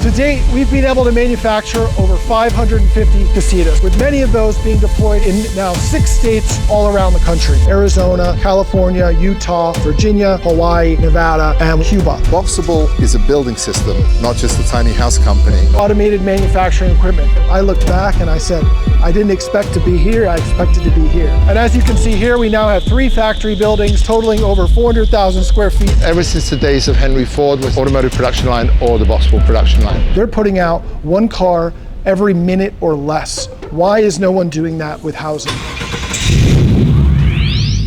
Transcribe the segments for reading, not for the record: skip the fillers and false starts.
To date, we've been able to manufacture over 550 Casitas, with many of those being deployed in now 6 states all around the country: Arizona, California, Utah, Virginia, Hawaii, Nevada, and Cuba. BOXABL is a building system, not just a tiny house company. Automated manufacturing equipment. I looked back and I said, I didn't expect to be here, I expected to be here. And as you can see here, we now have 3 factory buildings totaling over 400,000 square feet. Ever since the days of Henry Ford with automotive production line or the BOXABL production line. They're putting out 1 car every minute or less. Why is no one doing that with housing?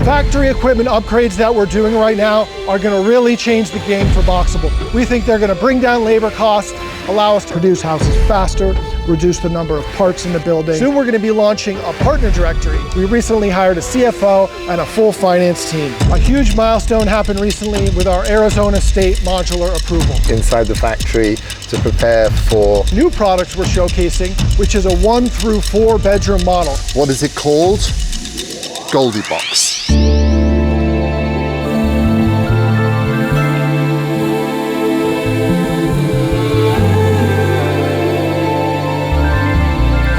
Factory equipment upgrades that we're doing right now are going to really change the game for BOXABL. We think they're going to bring down labor costs, allow us to produce houses faster, reduce the number of parts in the building. Soon we're going to be launching a partner directory. We recently hired a CFO and a full finance team. A huge milestone happened recently with our Arizona State modular approval. Inside the factory to prepare for new products we're showcasing, which is a 1 through 4 bedroom model. What is it called? Goldie Box.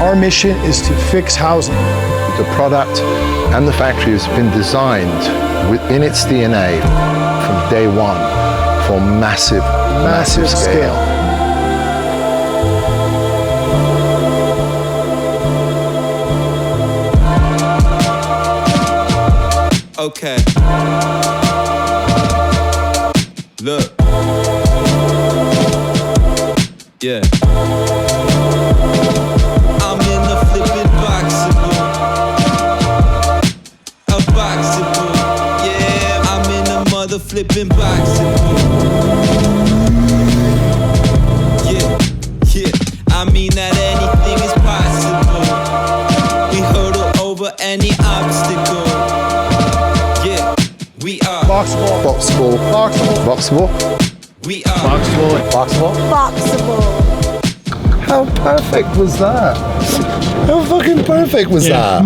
Our mission is to fix housing. The product and the factory has been designed within its DNA from day one for massive scale. Okay. Look. Yeah. I'm in the flipping BOXABL. A BOXABL. Yeah, I'm in the mother flipping BOXABL. Yeah. I mean that anything is possible. We hurdle over any obstacle. We are BOXABL. BOXABL. BOXABL. BOXABL. We are BOXABL. BOXABL. BOXABL. How perfect was that? How fucking perfect was that?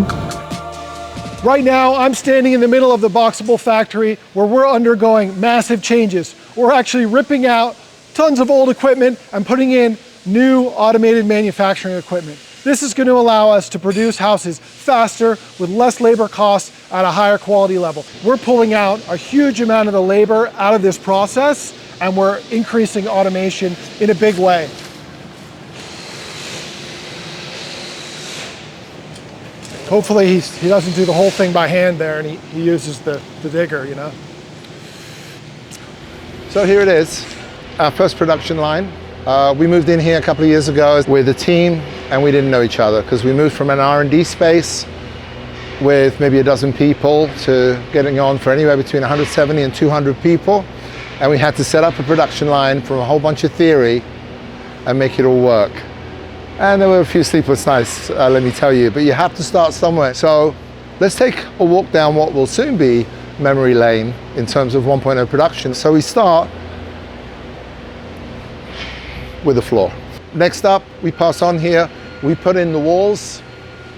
Right now, I'm standing in the middle of the BOXABL factory where we're undergoing massive changes. We're actually ripping out tons of old equipment and putting in new automated manufacturing equipment. This is going to allow us to produce houses faster with less labor costs at a higher quality level. We're pulling out a huge amount of the labor out of this process, and we're increasing automation in a big way. Hopefully he doesn't do the whole thing by hand there, and he uses the digger, you know. So here it is, our first production line. We moved in here a couple of years ago with a team, and we didn't know each other because we moved from an R&D space with maybe a dozen people to getting on for anywhere between 170 and 200 people. And we had to set up a production line from a whole bunch of theory and make it all work. And there were a few sleepless nights, let me tell you, but you have to start somewhere. So let's take a walk down what will soon be memory lane in terms of 1.0 production. So we start with the floor. Next up, we pass on here, we put in the walls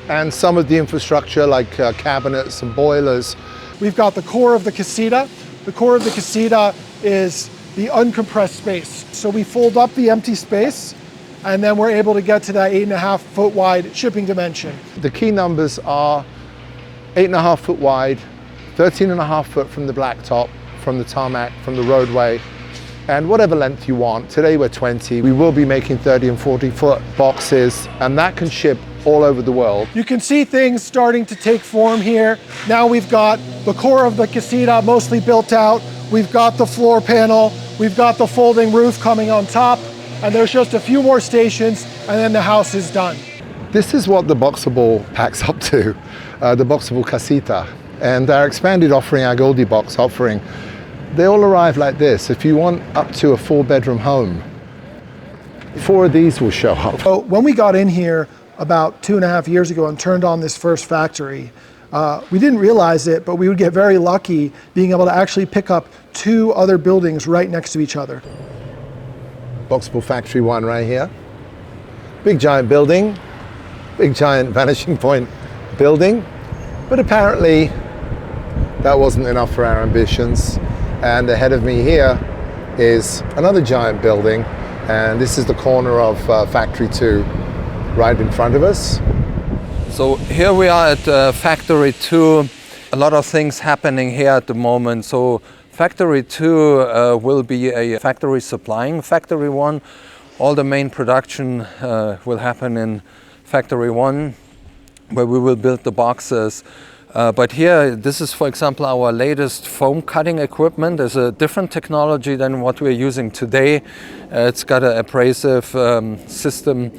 and some of the infrastructure like cabinets and boilers. We've got the core of the Casita. The core of the Casita is the uncompressed space. So we fold up the empty space, and then we're able to get to that 8.5 foot wide shipping dimension. The key numbers are 8.5 foot wide, 13.5 foot from the blacktop, from the tarmac, from the roadway, and whatever length you want. Today we're 20. We will be making 30 and 40 foot boxes, and that can ship all over the world. You can see things starting to take form here. Now we've got the core of the Casita mostly built out. We've got the floor panel. We've got the folding roof coming on top, and there's just a few more stations, and then the house is done. This is what the BOXABL packs up to, the BOXABL Casita. And our expanded offering, our Goldie Box offering, they all arrive like this. If you want up to a 4-bedroom home, 4 of these will show up. So when we got in here about 2.5 years ago and turned on this first factory, we didn't realize it, but we would get very lucky being able to actually pick up 2 other buildings right next to each other. BOXABL Factory 1 right here. Big giant building, big giant vanishing point building, but apparently that wasn't enough for our ambitions. And ahead of me here is another giant building, And this is the corner of Factory 2 right in front of us. So here we are at Factory 2. A lot of things happening here at the moment. So Factory 2 will be a factory supplying Factory 1. All the main production will happen in Factory 1, where we will build the boxes. But here, this is, for example, our latest foam cutting equipment. There's a different technology than what we're using today. It's got an abrasive system,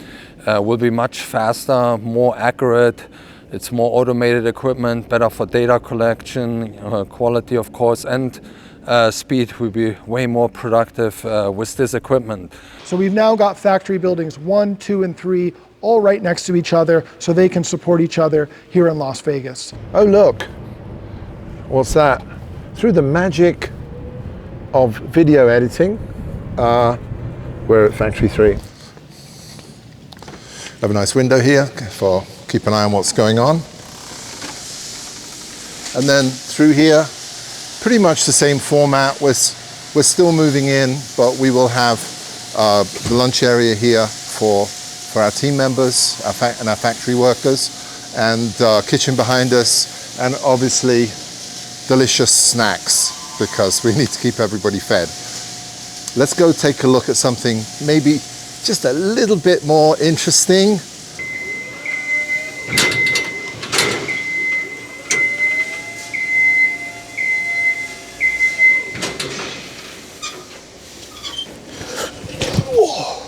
will be much faster, more accurate. It's more automated equipment, better for data collection, quality, of course, and speed will be way more productive with this equipment. So we've now got factory buildings 1, 2, and 3 all right next to each other so they can support each other here in Las Vegas. Oh, look. What's that? Through the magic of video editing, we're at Factory 3. Have a nice window here for keep an eye on what's going on. And then through here, pretty much the same format. We're still moving in, but we will have the lunch area here for our team members and our factory workers, and kitchen behind us, and obviously delicious snacks because we need to keep everybody fed. Let's go take a look at something maybe just a little bit more interesting.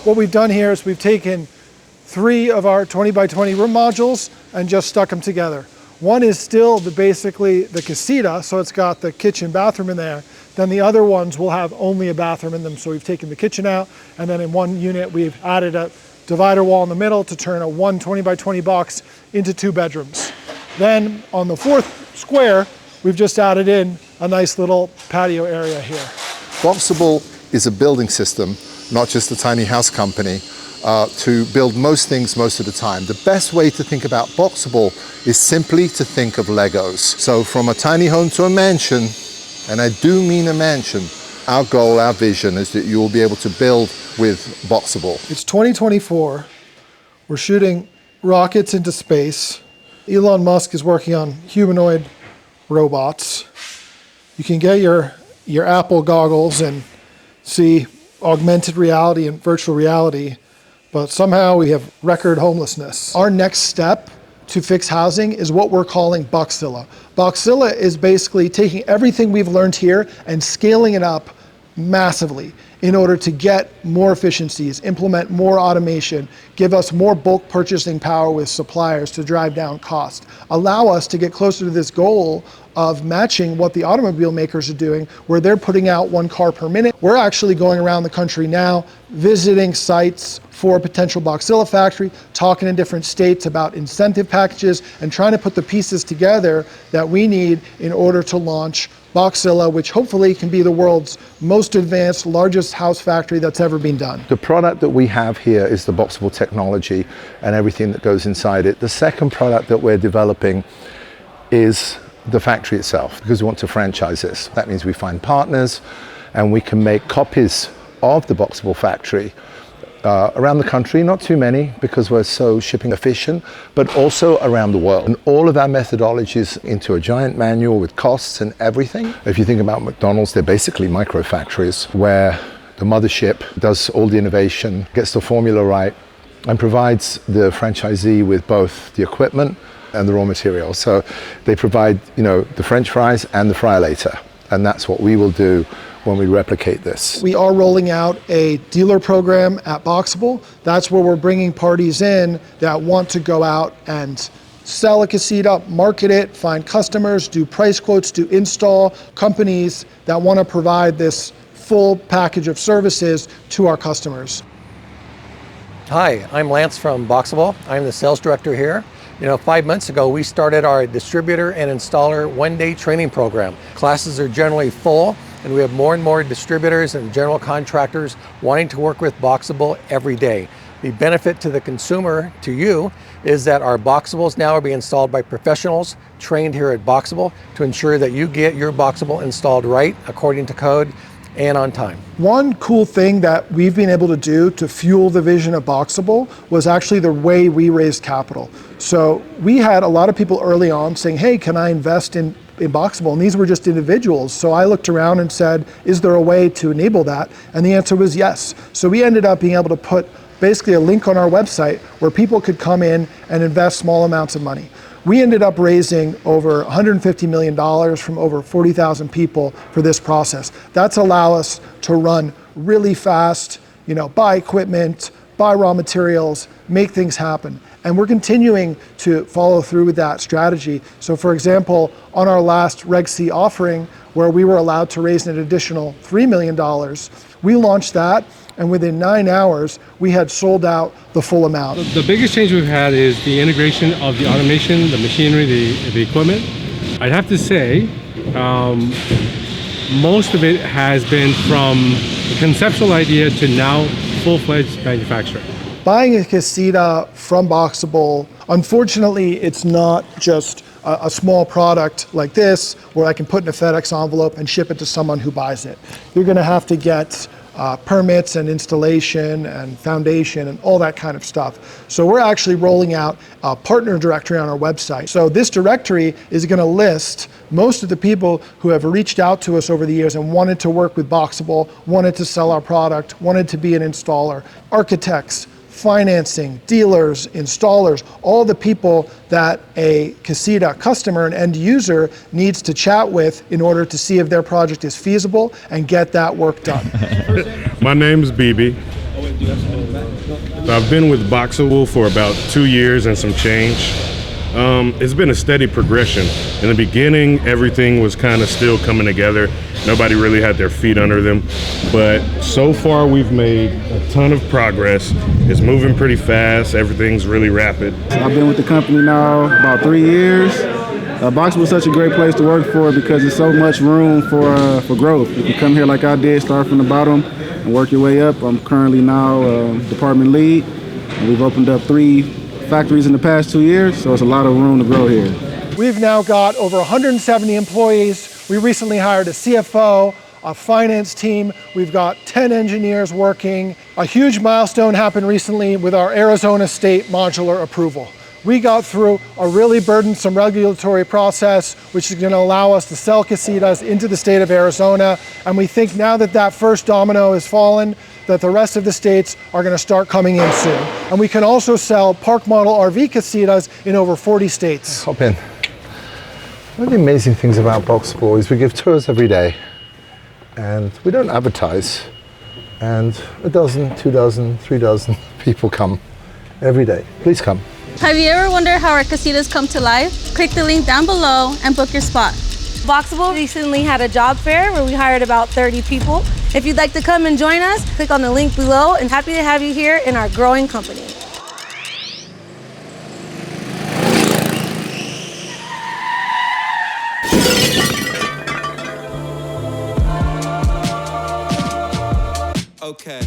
What we've done here is we've taken 3 of our 20 by 20 room modules and just stuck them together. One is still basically the casita, so it's got the kitchen, bathroom in there. Then the other ones will have only a bathroom in them. So we've taken the kitchen out, and then in one unit we've added a divider wall in the middle to turn a 1 20 by 20 box into 2 bedrooms. Then on the 4th square, we've just added in a nice little patio area here. BOXABL is a building system, not just a tiny house company, to build most things most of the time. The best way to think about BOXABL is simply to think of Legos. So from a tiny home to a mansion, and I do mean a mansion, our goal, our vision is that you will be able to build with BOXABL. It's 2024. We're shooting rockets into space. Elon Musk is working on humanoid robots. You can get your Apple goggles and see augmented reality and virtual reality, but somehow we have record homelessness. Our next step to fix housing is what we're calling BOXZilla. BOXZilla is basically taking everything we've learned here and scaling it up massively in order to get more efficiencies, implement more automation, give us more bulk purchasing power with suppliers to drive down cost, allow us to get closer to this goal of matching what the automobile makers are doing, where they're putting out 1 car per minute. We're actually going around the country now, visiting sites for a potential BOXZilla factory, talking in different states about incentive packages, and trying to put the pieces together that we need in order to launch BOXZilla, which hopefully can be the world's most advanced, largest house factory that's ever been done. The product that we have here is the BOXABL technology and everything that goes inside it. The second product that we're developing is the factory itself, because we want to franchise this. That means we find partners and we can make copies of the BOXABL factory around the country, not too many because we're so shipping efficient, but also around the world. And all of our methodologies into a giant manual with costs and everything. If you think about McDonald's, they're basically micro factories where the mothership does all the innovation, gets the formula right, and provides the franchisee with both the equipment and the raw materials. So they provide, the French fries and the fry later. And that's what we will do when we replicate this. We are rolling out a dealer program at BOXABL. That's where we're bringing parties in that want to go out and sell a casita, market it, find customers, do price quotes, do install, companies that want to provide this full package of services to our customers. Hi, I'm Lance from BOXABL. I'm the sales director here. 5 months ago, we started our distributor and installer one-day training program. Classes are generally full, and we have more and more distributors and general contractors wanting to work with BOXABL every day. The benefit to the consumer, to you, is that our BOXABLs now are being installed by professionals trained here at BOXABL to ensure that you get your BOXABL installed right, according to code, and on time. One cool thing that we've been able to do to fuel the vision of BOXABL was actually the way we raised capital. So we had a lot of people early on saying, hey, can I invest in BOXABL? And these were just individuals. So I looked around and said, is there a way to enable that? And the answer was yes. So we ended up being able to put basically a link on our website where people could come in and invest small amounts of money. We ended up raising over $150 million from over 40,000 people for this process. That's allowed us to run really fast, buy equipment, buy raw materials, make things happen. And we're continuing to follow through with that strategy. So for example, on our last Reg C offering, where we were allowed to raise an additional $3 million, we launched that, and within 9 hours, we had sold out the full amount. The biggest change we've had is the integration of the automation, the machinery, the equipment. I'd have to say, most of it has been from the conceptual idea to now full-fledged manufacturing. Buying a Casita from BOXABL, unfortunately, it's not just a small product like this where I can put in a FedEx envelope and ship it to someone who buys it. You're going to have to get permits and installation and foundation and all that kind of stuff. So we're actually rolling out a partner directory on our website. So this directory is going to list most of the people who have reached out to us over the years and wanted to work with BOXABL, wanted to sell our product, wanted to be an installer, architects, financing, dealers, installers, all the people that a Casita customer and end user needs to chat with in order to see if their project is feasible and get that work done. My name's BB. I've been with BOXABL for about 2 years and some change. It's been a steady progression. In the beginning, everything was kind of still coming together. Nobody really had their feet under them. But so far, we've made a ton of progress. It's moving pretty fast. Everything's really rapid. I've been with the company now about 3 years. BOXABL is such a great place to work for because there's so much room for growth. You can come here like I did, start from the bottom and work your way up. I'm currently now department lead. And we've opened up 3 factories in the past 2 years, so it's a lot of room to grow here. We've now got over 170 employees. We recently hired a CFO, a finance team. We've got 10 engineers working. A huge milestone happened recently with our Arizona State modular approval. We got through a really burdensome regulatory process, which is going to allow us to sell Casitas into the state of Arizona. And we think now that that first domino has fallen, that the rest of the states are going to start coming in soon. And we can also sell park model RV Casitas in over 40 states. Hop in. One of the amazing things about BOXABL is we give tours every day, and we don't advertise. And a dozen, 2 dozen, 3 dozen people come every day. Please come. Have you ever wondered how our Casitas come to life? Click the link down below and book your spot. BOXABL recently had a job fair where we hired about 30 people. If you'd like to come and join us, click on the link below, and happy to have you here in our growing company. Okay.